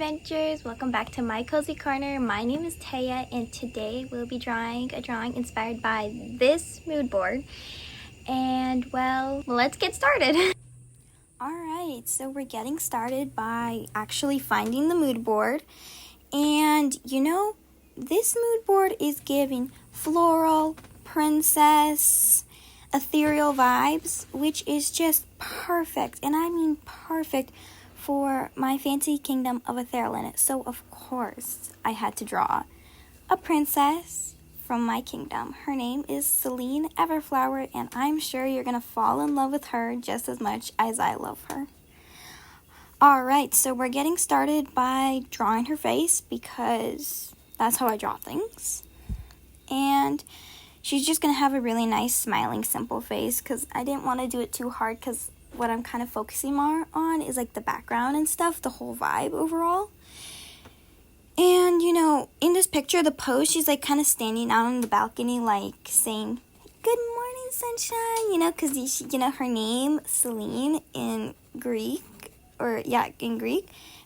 adventures. Welcome back to my cozy corner. My name is Taya, and today we'll be drawing a drawing inspired by this mood board. And well, let's get started. Alright, so we're getting started by actually finding the mood board. And you know, this mood board is giving floral, princess, ethereal vibes, which is just perfect, and I mean perfect, for my fancy kingdom of Atherlyn. So of course I had to draw a princess from my kingdom. Her name is Celine Everflower, and I'm sure you're gonna fall in love with her just as much as I love her. Alright, so we're getting started by drawing her face because that's how I draw things. And she's just gonna have a really nice smiling simple face because I didn't want to do it too hard because what I'm kind of focusing more on is like the background and stuff, the whole vibe overall. And you know, in this picture, the pose, she's like kind of standing out on the balcony, like saying, "Good morning, sunshine," you know, because you know, her name, Celine, in Greek,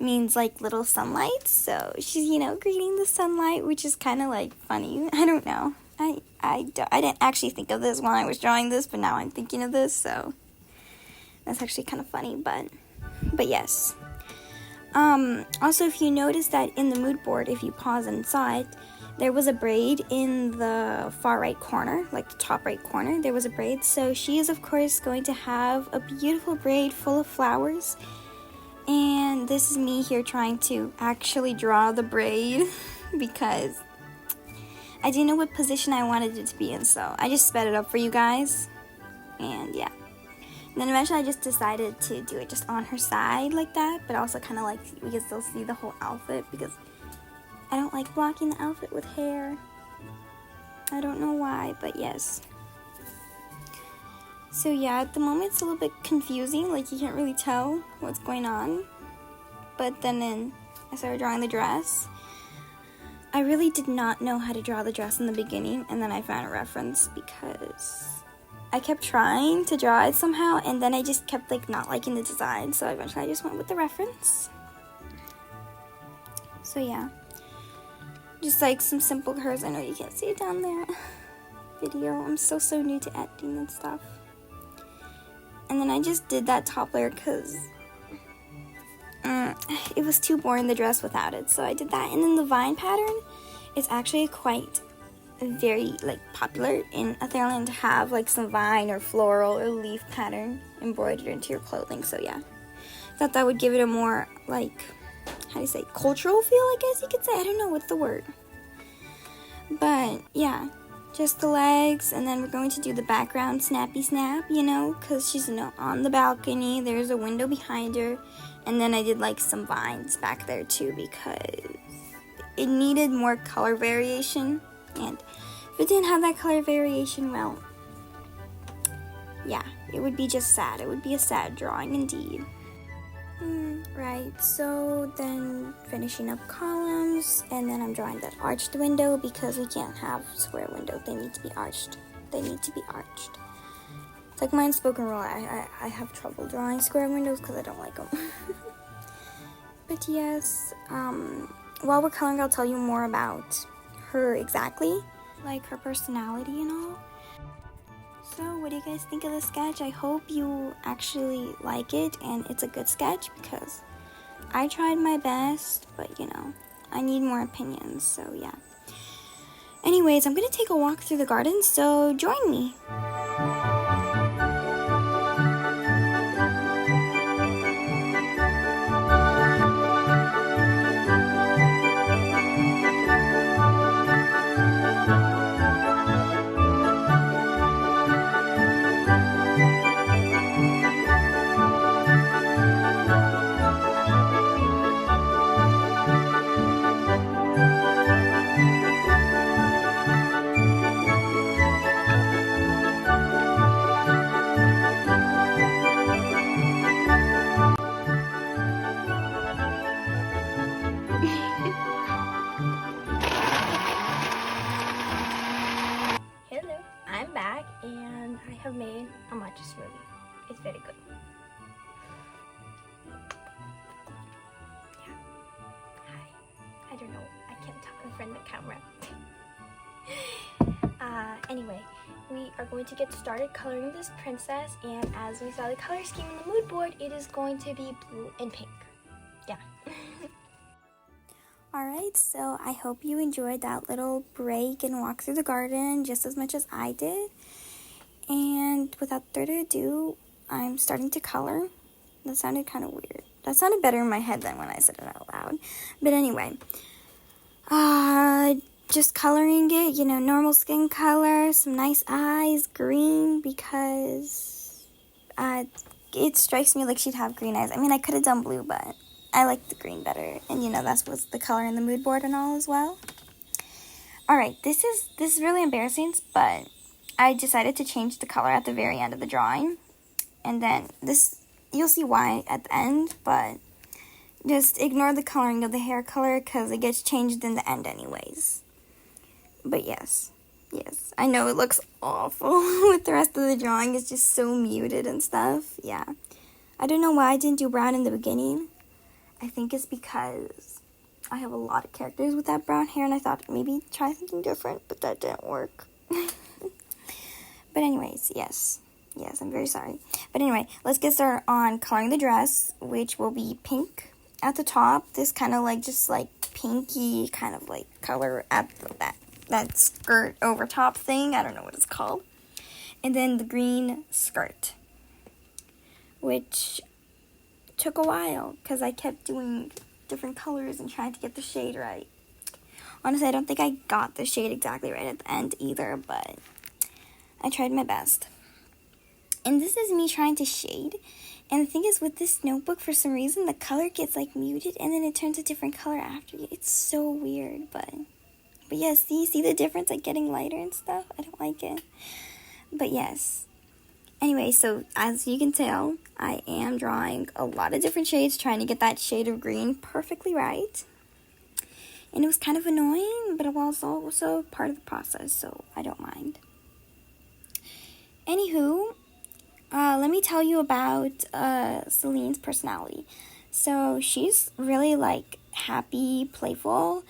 means like little sunlight. So she's, you know, greeting the sunlight, which is kind of like funny. I don't know. I didn't actually think of this when I was drawing this, but now I'm thinking of this, so that's actually kind of funny, but yes. Also, if you notice that in the mood board, if you pause and saw it, there was a braid in the far right corner, like the top right corner, there was a braid. So she is, of course, going to have a beautiful braid full of flowers. And this is me here trying to actually draw the braid because I didn't know what position I wanted it to be in, so I just sped it up for you guys. And yeah. And then eventually I just decided to do it just on her side like that, but also kind of like we can still see the whole outfit because I don't like blocking the outfit with hair. I don't know why, but yes. So yeah, at the moment it's a little bit confusing, like you can't really tell what's going on. But then I started drawing the dress. I really did not know how to draw the dress in the beginning, and then I found a reference because I kept trying to draw it somehow, and then I just kept like not liking the design, so eventually I just went with the reference. So yeah, just like some simple curves. I know you can't see it down there. Video, I'm so new to editing and stuff. And then I just did that top layer because it was too boring, the dress without it, so I did that. And then the vine pattern is actually quite very like popular in Atherlyn to have like some vine or floral or leaf pattern embroidered into your clothing. So yeah, thought that would give it a more like, how do you say, cultural feel, I guess you could say. I don't know what's the word, but yeah, just the legs. And then we're going to do the background snappy snap, you know, because she's, you know, on the balcony, there's a window behind her. And then I did like some vines back there too because it needed more color variation. And if it didn't have that color variation, well, yeah, it would be just sad. It would be a sad drawing indeed. Right, so then finishing up columns, and then I'm drawing that arched window because we can't have square windows. They need to be arched. It's like my unspoken rule. I have trouble drawing square windows because I don't like them. But yes, while we're coloring, I'll tell you more about her exactly, like her personality and all. So what do you guys think of the sketch? I hope you actually like it and it's a good sketch because I tried my best, but you know, I need more opinions, so yeah. Anyways, I'm gonna take a walk through the garden, so join me. Hello, I'm back and I have made a matcha smoothie. It's very good. friend the camera. Anyway, we are going to get started coloring this princess, and as we saw the color scheme on the mood board, it is going to be blue and pink. Yeah. Alright, so I hope you enjoyed that little break and walk through the garden just as much as I did. And without further ado, I'm starting to color. That sounded kind of weird. That sounded better in my head than when I said it out loud. But anyway, just coloring it, you know, normal skin color, some nice eyes, green, because it strikes me like she'd have green eyes. I mean, I could have done blue, but I like the green better. And, you know, that's what's the color in the mood board and all as well. Alright, this is really embarrassing, but I decided to change the color at the very end of the drawing. And then this, you'll see why at the end, but just ignore the coloring of the hair color because it gets changed in the end anyways. But yes, I know it looks awful with the rest of the drawing. It's just so muted and stuff. Yeah, I don't know why I didn't do brown in the beginning. I think it's because I have a lot of characters with that brown hair, and I thought maybe try something different, but that didn't work. But anyways, yes, I'm very sorry. But anyway, let's get started on coloring the dress, which will be pink at the top. This kind of like, just like pinky kind of like color at that skirt over top thing. I don't know what it's called. And then the green skirt, which took a while because I kept doing different colors and trying to get the shade right. Honestly, I don't think I got the shade exactly right at the end either, but I tried my best. And this is me trying to shade. And the thing is, with this notebook, for some reason, the color gets like muted and then it turns a different color after. It's so weird, but yes, see the difference, like getting lighter and stuff? I don't like it. But yes. Anyway, so as you can tell, I am drawing a lot of different shades, trying to get that shade of green perfectly right. And it was kind of annoying, but it was also part of the process, so I don't mind. Anywho, let me tell you about Celine's personality. So she's really like happy, playful,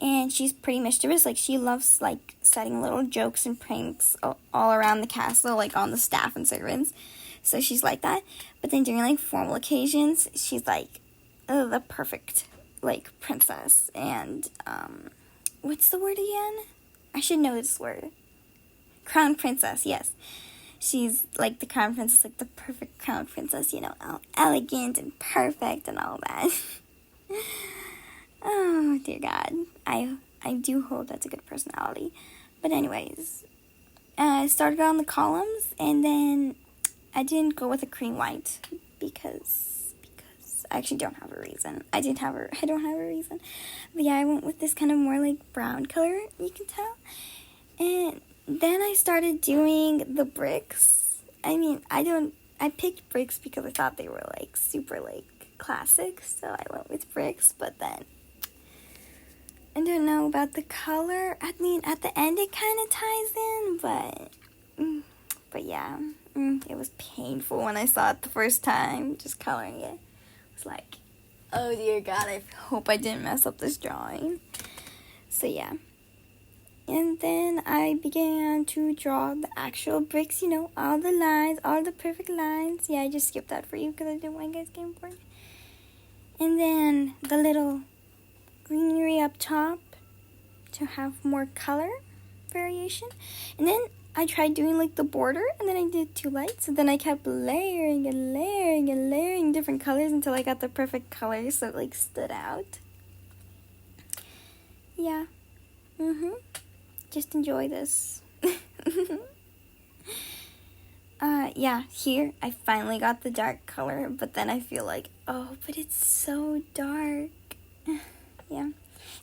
and she's pretty mischievous. Like, she loves like setting little jokes and pranks all around the castle, like on the staff and servants. So she's like that. But then during like formal occasions, she's like the perfect like princess. And what's the word again? I should know this word. Crown princess, yes. She's like the crown princess, like the perfect crown princess, you know, all elegant and perfect and all that. Oh, dear God. I do hope that's a good personality. But anyways, I started on the columns, and then I didn't go with a cream white because I actually don't have a reason. I don't have a reason. But yeah, I went with this kind of more like brown color, you can tell. And then I started doing the bricks. I mean, I picked bricks because I thought they were like super like classic, so I went with bricks. But then I don't know about the color. I mean, at the end it kind of ties in, but yeah, it was painful when I saw it the first time, just coloring it. It was like, oh dear God, I hope I didn't mess up this drawing. So yeah. And then I began to draw the actual bricks, you know, all the lines, all the perfect lines. Yeah, I just skipped that for you because I didn't want you guys to get important. And then the little greenery up top to have more color variation. And then I tried doing like the border, and then I did two lights. And then I kept layering and layering and layering different colors until I got the perfect color so it like stood out. Yeah. Just enjoy this. Yeah, here I finally got the dark color, but then I feel like, oh, but it's so dark. Yeah.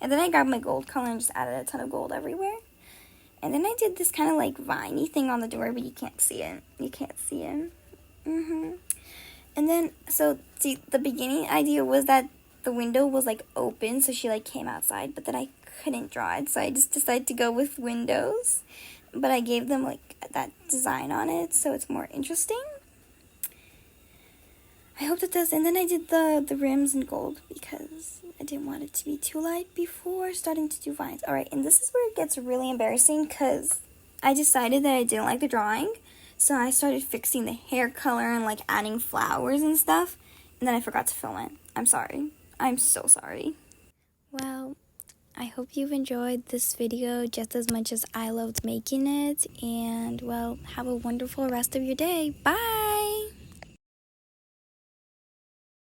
And then I grabbed my gold color and just added a ton of gold everywhere. And then I did this kind of like viney thing on the door, but you can't see it. You can't see it. And then, so, see, the beginning idea was that the window was like open, so she like came outside, but then I couldn't draw it, so I just decided to go with windows, but I gave them like that design on it so it's more interesting. I hope that does. And then I did the rims in gold because I didn't want it to be too light before starting to do vines. Alright, and this is where it gets really embarrassing because I decided that I didn't like the drawing. So I started fixing the hair color and like adding flowers and stuff. And then I forgot to film it. I'm sorry. I'm so sorry. Well, I hope you've enjoyed this video just as much as I loved making it. And well, have a wonderful rest of your day. Bye!